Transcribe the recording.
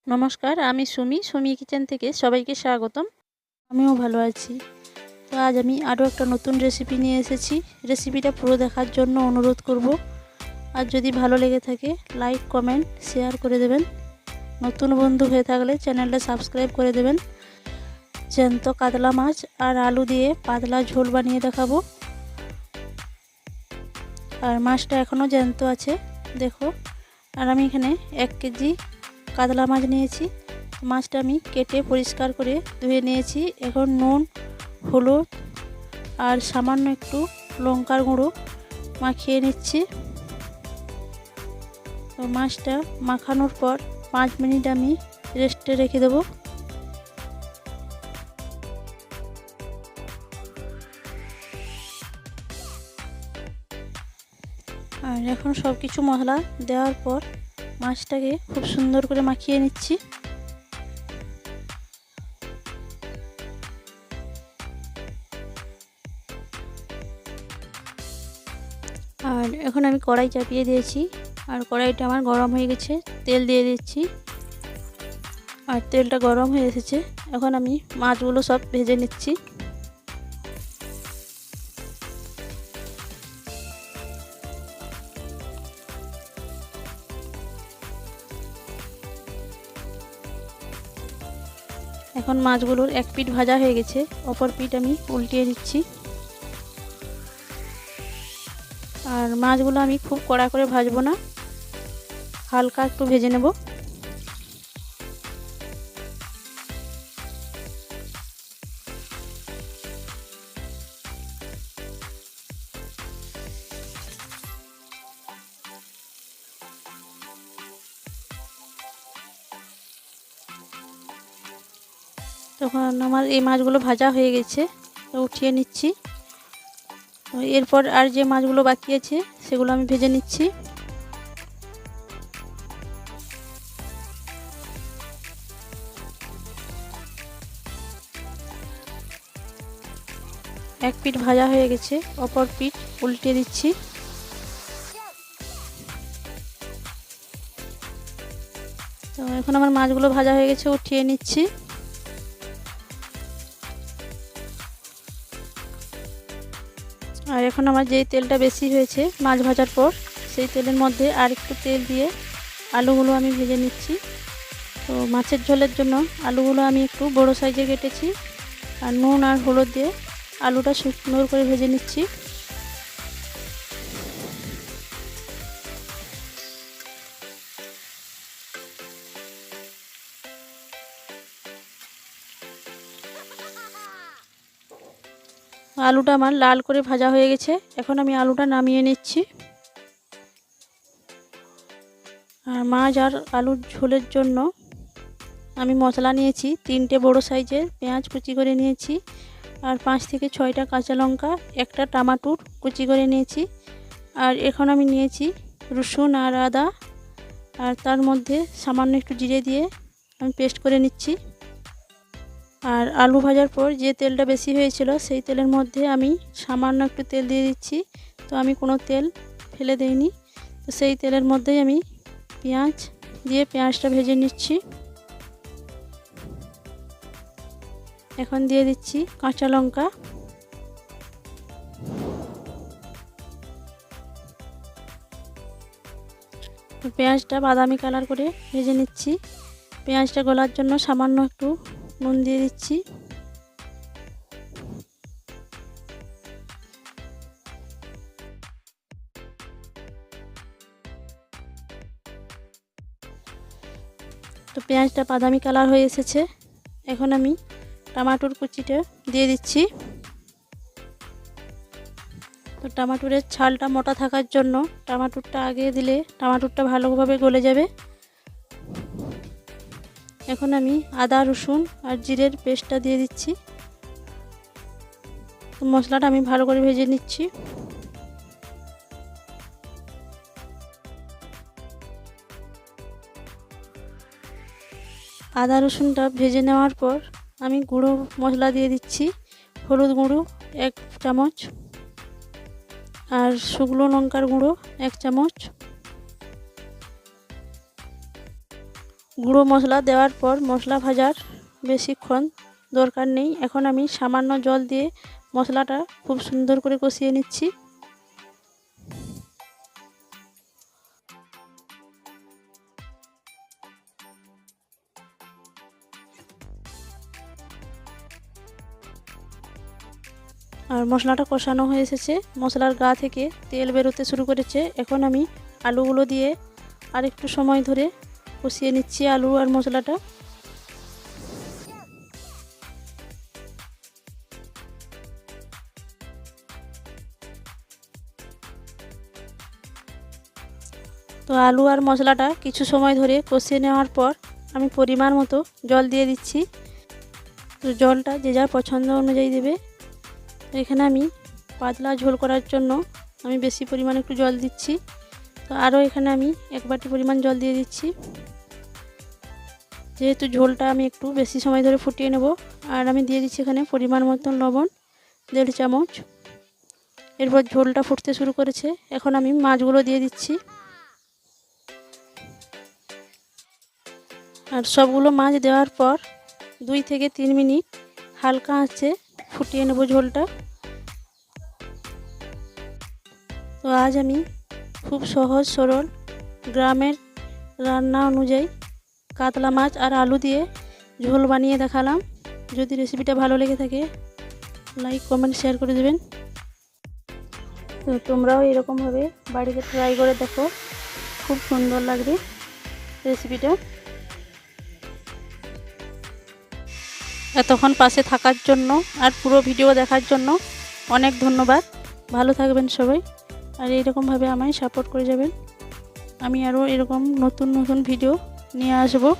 নমস্কার, আমি সুমি কিচেন থেকে সবাইকে স্বাগতম। আমিও ভালো আছি। তো আজ আমি আরও একটা নতুন রেসিপি নিয়ে এসেছি। রেসিপিটা পুরো দেখার জন্য অনুরোধ করব। আর যদি ভালো লেগে থাকে লাইক, কমেন্ট, শেয়ার করে দেবেন। নতুন বন্ধু হয়ে থাকলে চ্যানেলটা সাবস্ক্রাইব করে দেবেন। জ্যান্ত কাতলা মাছ আর আলু দিয়ে পাতলা ঝোল বানিয়ে দেখাবো। আর মাছটা এখনও জ্যান্ত আছে, দেখো। আর আমি এখানে 1 কেজি কাতলা মাছ নিয়েছি। মাছটা আমি কেটে পরিষ্কার করে ধুয়ে নিয়েছি। এখন নুন, হলুদ আর সামান্য একটু লঙ্কার গুঁড়ো মাখিয়ে নিচ্ছি। তো মাছটা মাখানোর পর 5 মিনিট আমি রেস্টে রেখে দেবো। আর এখন সব কিছু মশলা দেওয়ার পর মাছটাকে খুব সুন্দর করে মাখিয়ে নিচ্ছি। আর এখন আমি কড়াই চাপিয়ে দিয়েছি। আর কড়াইটা আমার গরম হয়ে গেছে, তেল দিয়ে দিচ্ছি। আর তেলটা গরম হয়ে এসেছে, এখন আমি মাছগুলো সব ভেজে নিচ্ছি। এখন মাছগুলোর এক পিঠ ভাজা হয়ে গেছে, অপর পিঠ আমি উল্টিয়ে দিচ্ছি। আর মাছগুলো আমি খুব কড়া করে ভাজবো না, হালকা একটু ভেজে নেব। তখন আমার এই মাছগুলো ভাজা হয়ে গেছে, তো উঠিয়ে নিচ্ছি। এরপর আর যে মাছগুলো বাকি আছে সেগুলো আমি ভেজে নিচ্ছি। এক পিঠ ভাজা হয়ে গেছে, অপর পিঠ উল্টে দিচ্ছি। তো এখন আমার মাছগুলো ভাজা হয়ে গেছে, উঠিয়ে নিচ্ছি। আর এখন আমার যেই তেলটা বেশি হয়েছে মাছ ভাজার পর, সেই তেলের মধ্যে আর একটু তেল দিয়ে আলুগুলো আমি ভেজে নিচ্ছি। তো মাছের ঝোলের জন্য আলুগুলো আমি একটু বড় সাইজে কেটেছি। আর নুন আর হলুদ দিয়ে আলুটা সুন্দর করে ভেজে নিচ্ছি। আলুটা আমার লাল করে ভাজা হয়ে গেছে, এখন আমি আলুটা নামিয়ে নিচ্ছি। আর মাছ আর আলুর ঝোলের জন্য আমি মশলা নিয়েছি। 3টে বড় সাইজের পেঁয়াজ কুচি করে নিয়েছি। আর 5 থেকে 6টা কাঁচা লঙ্কা, একটা টমাটোর কুচি করে নিয়েছি। আর এখন আমি নিয়েছি রসুন আর আদা। আর তার মধ্যে সামান্য একটু জিরে দিয়ে আমি পেস্ট করে নিচ্ছি। আর আলু ভাজার পর যে তেলটা বেশি হয়েছিল সেই তেলের মধ্যে আমি সামান্য একটু তেল দিয়ে দিচ্ছি। তো আমি কোনো তেল ফেলে দেইনি। তো সেই তেলের মধ্যেই আমি পেঁয়াজ দিয়ে পেঁয়াজটা ভেজে নিচ্ছি। এখন দিয়ে দিচ্ছি কাঁচা লঙ্কা। পেঁয়াজটা বাদামি কালার করে ভেজে নিচ্ছি। পেঁয়াজটা গলার জন্য সামান্য একটু নুন দিয়ে দিচ্ছি। তো পেঁয়াজটা বাদামি কালার হয়ে এসেছে, এখন আমি টমাটোর কুচিটা দিয়ে দিচ্ছি। তো টমাটোরের ছালটা মোটা থাকার জন্য টমাটোরটা আগে দিলে টমাটোরটা ভালোভাবে গলে যাবে। এখন আমি আদা, রসুন আর জিরের পেস্টটা দিয়ে দিচ্ছি। তো মশলাটা আমি ভালো করে ভেজে নিচ্ছি। আদা রসুনটা ভেজে নেওয়ার পর আমি গুঁড়ো মশলা দিয়ে দিচ্ছি। হলুদ গুঁড়ো 1 চামচ, আর শুকনো লঙ্কার গুঁড়ো 1 চামচ, গুঁড়ো মশলা দেওয়ার পর মশলা ভাজার বেশিক্ষণ দরকার নেই। এখন আমি সামান্য জল দিয়ে মশলাটা খুব সুন্দর করে কষিয়ে নিচ্ছি। আর মশলাটা কষানো হয়ে এসেছে, মশলার গা থেকে তেল বেরোতে শুরু করেছে। এখন আমি আলুগুলো দিয়ে আর একটু সময় ধরে কষিয়ে নিচ্ছি আলু আর মশলাটা। তো আলু আর মশলাটা কিছু সময় ধরে কষিয়ে নেওয়ার পর আমি পরিমাণ মতো জল দিয়ে দিচ্ছি। তো জলটা যে যার পছন্দ অনুযায়ী দেবে। এখানে আমি পাতলা ঝোল করার জন্য আমি বেশি পরিমাণে একটু জল দিচ্ছি। তো আরও এখানে আমি 1 বাটি পরিমাণ জল দিয়ে দিচ্ছি, যেহেতু ঝোলটা আমি একটু বেশি সময় ধরে ফুটিয়ে নেব। আর আমি দিয়ে দিচ্ছি এখানে পরিমাণ মতন লবণ 1.5 চামচ। এরপর ঝোলটা ফুটতে শুরু করেছে, এখন আমি মাছগুলো দিয়ে দিচ্ছি। আর সবগুলো মাছ দেওয়ার পর 2 থেকে 3 মিনিট হালকা আঁচে ফুটিয়ে নেব ঝোলটা। তো আজ আমি খুব সহজ সরল গ্রামের রান্না অনুযায়ী কাতলা মাছ আর আলু দিয়ে ঝোল বানিয়ে দেখালাম। যদি রেসিপিটা ভালো লেগে থাকে লাইক কমেন্ট শেয়ার করে দেবেন। তো তোমরাও এরকমভাবে বাড়িতে ট্রাই করে দেখো, খুব সুন্দর লাগবে রেসিপিটা। এতক্ষণ পাশে থাকার জন্য আর পুরো ভিডিও দেখার জন্য অনেক ধন্যবাদ। ভালো থাকবেন সবাই, আর এইরকমভাবে আমায় সাপোর্ট করে যাবেন। আমি আরও এরকম নতুন নতুন ভিডিও নিয়ে আসবো।